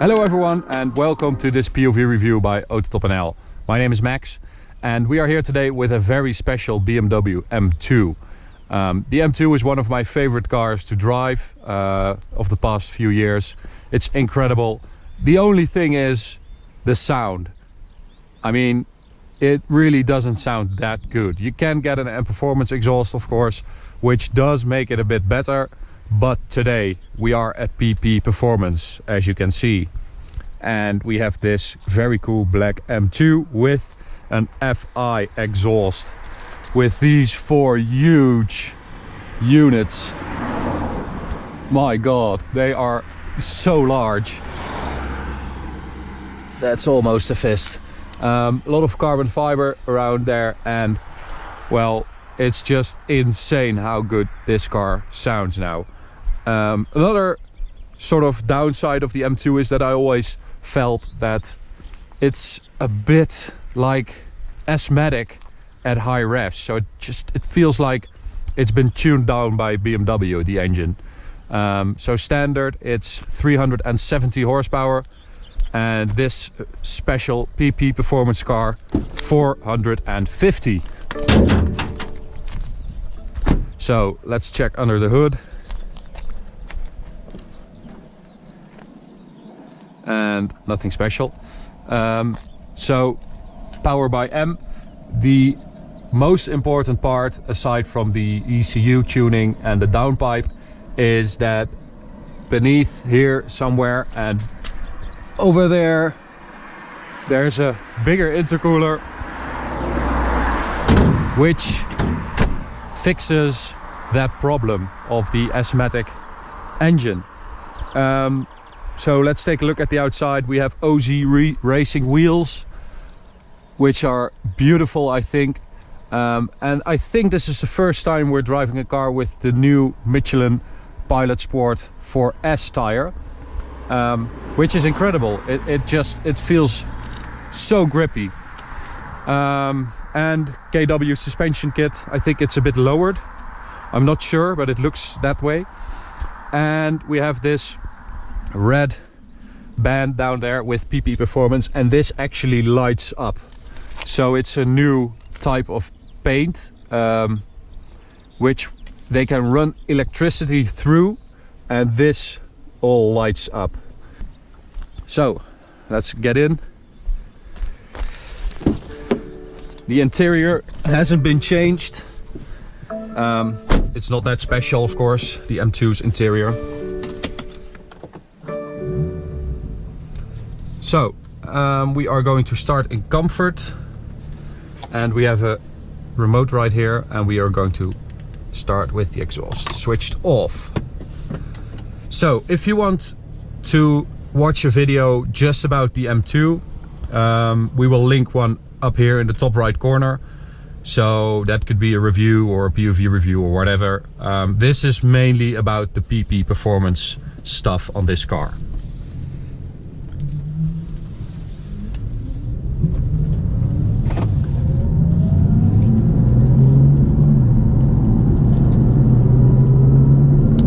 Hello everyone and welcome to this POV review by AutoTopNL. My name is Max and we are here today with a very special BMW M2. The M2 is one of my favorite cars to drive of the past few years. It's incredible. The only thing is the sound. I mean, it really doesn't sound that good. You can get an M Performance exhaust, of course, which does make it a bit better. But today we are at PP Performance, as you can see. And we have this very cool black M2 with an FI exhaust. With these 4 huge units. My God, they are so large. That's almost a fist. A lot of carbon fiber around there and, well, it's just insane how good this car sounds now. Another sort of downside of the M2 is that I always felt that it's a bit like asthmatic at high revs. So it feels like it's been tuned down by BMW, the engine. So standard, it's 370 horsepower. And this special PP Performance car, 450. So let's check under the hood. And nothing special. So power by M. The most important part, aside from the ECU tuning and the downpipe, is that beneath here somewhere and over there, there's a bigger intercooler which fixes that problem of the asthmatic engine. So let's take a look at the outside. We have OZ racing wheels, which are beautiful, I think. And I think this is the first time we're driving a car with the new Michelin Pilot Sport 4S tire, which is incredible. It feels so grippy. And KW suspension kit, I think it's a bit lowered. I'm not sure, but it looks that way. And we have this red band down there with PP Performance, and this actually lights up. So it's a new type of paint which they can run electricity through, and this all lights up. So let's get in. The interior hasn't been changed. It's not that special, of course, the M2's interior. So we are going to start in comfort, and we have a remote right here, and we are going to start with the exhaust switched off. So if you want to watch a video just about the M2, we will link one up here in the top right corner. So that could be a review or a POV review or whatever. This is mainly about the PP Performance stuff on this car.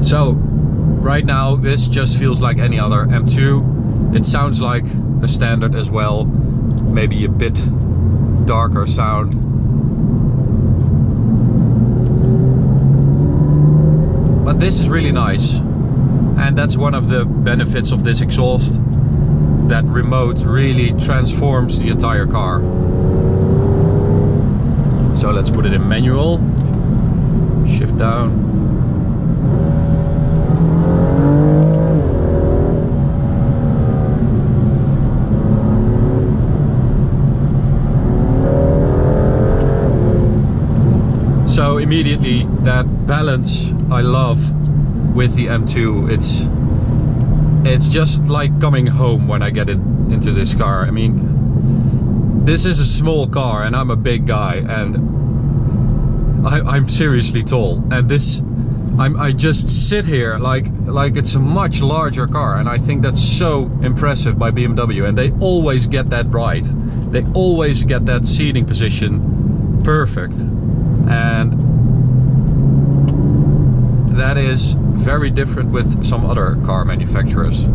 So right now this just feels like any other M2. It sounds like a standard as well, maybe a bit darker sound. But this is really nice, and that's one of the benefits of this exhaust. That remote really transforms the entire car. So let's put it in manual, shift down. So immediately that balance I love with the M2. It's just like coming home when I get into this car. I mean, this is a small car and I'm a big guy, and I'm seriously tall, and this I just sit here like it's a much larger car, and I think that's so impressive by BMW, and they always get that right. They always get that seating position perfect. And that is very different with some other car manufacturers.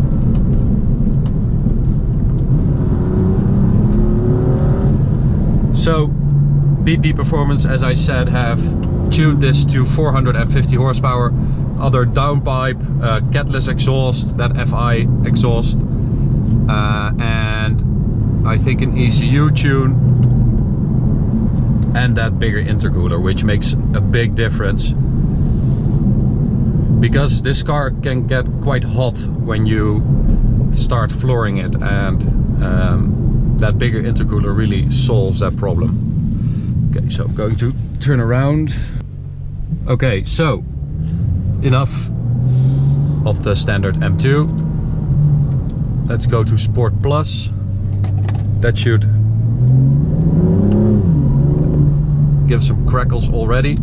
So BP Performance, as I said, have tuned this to 450 horsepower, other downpipe, catless exhaust, that FI exhaust, and I think an ECU tune, and that bigger intercooler, which makes a big difference, because this car can get quite hot when you start flooring it, and that bigger intercooler really solves that problem. Okay, so I'm going to turn around. Okay, so enough of the standard M2. Let's go to Sport Plus. That should give some crackles already.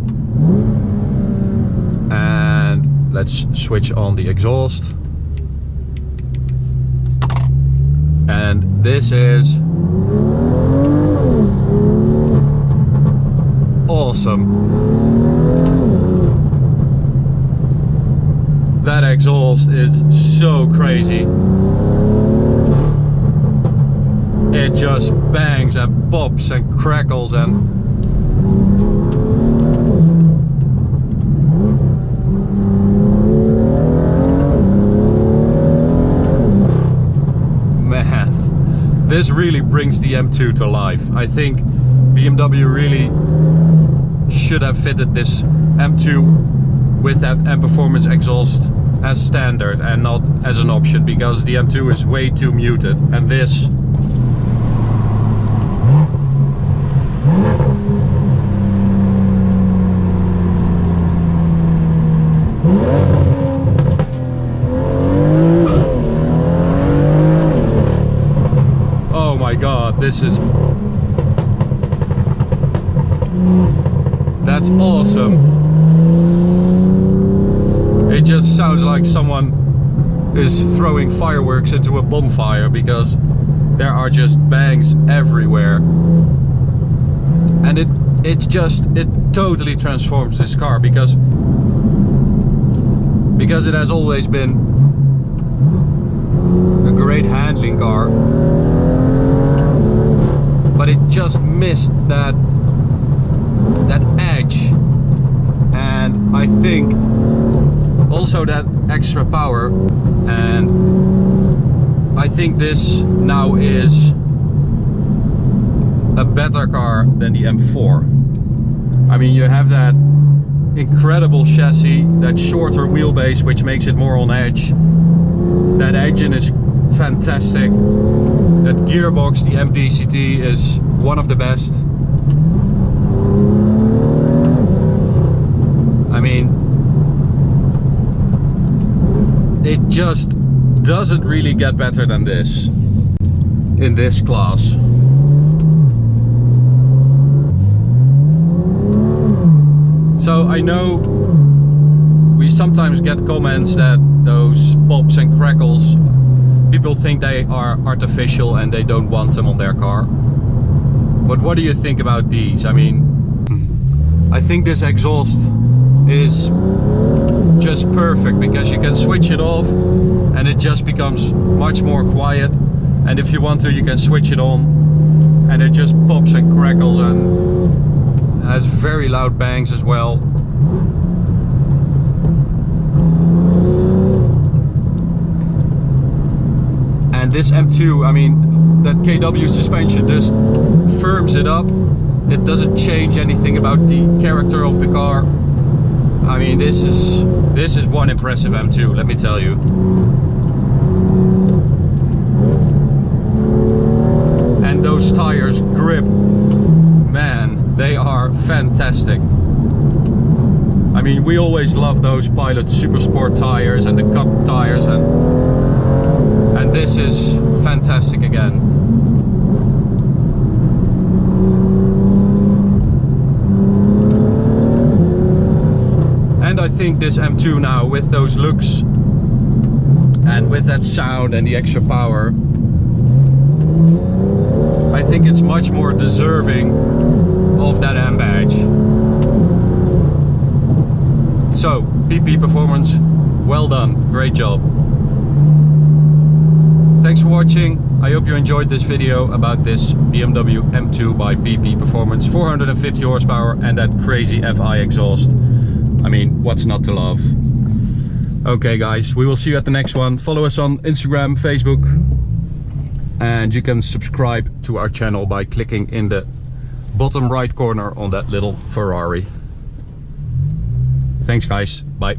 And let's switch on the exhaust. And this is awesome. That exhaust is so crazy. It just bangs and pops and crackles and man, this really brings the M2 to life. I think BMW really should have fitted this M2 with that M Performance exhaust as standard and not as an option, because the M2 is way too muted, and this oh my god, this is, that's awesome. It just sounds like someone is throwing fireworks into a bonfire, because there are just bangs everywhere. And it totally transforms this car, because it has always been a great handling car, but it just missed that edge, and I think also that extra power, and I think this now is a better car than the M4. I mean, you have that incredible chassis, that shorter wheelbase, which makes it more on edge. That engine is fantastic. That gearbox, the MDCT, is one of the best. I mean, it just doesn't really get better than this in this class. So I know we sometimes get comments that those pops and crackles, people think they are artificial and they don't want them on their car. But what do you think about these? I mean, I think this exhaust is just perfect, because you can switch it off and it just becomes much more quiet, and if you want to, you can switch it on and it just pops and crackles and has very loud bangs as well. And this M2, I mean, that KW suspension just firms it up. It doesn't change anything about the character of the car. I mean, this is one impressive M2, let me tell you. And those tires grip, man, they are fantastic. I mean, we always love those Pilot Super Sport tires and the Cup tires, and this is fantastic again. And I think this M2 now, with those looks and with that sound and the extra power, I think it's much more deserving of that M badge. So, BP Performance, well done, great job. Thanks for watching. I hope you enjoyed this video about this BMW M2 by BP Performance, 450 horsepower and that crazy FI exhaust. I mean, what's not to love? Okay guys, we will see you at the next one. Follow us on Instagram, Facebook, and you can subscribe to our channel by clicking in the bottom right corner on that little Ferrari. Thanks guys, bye.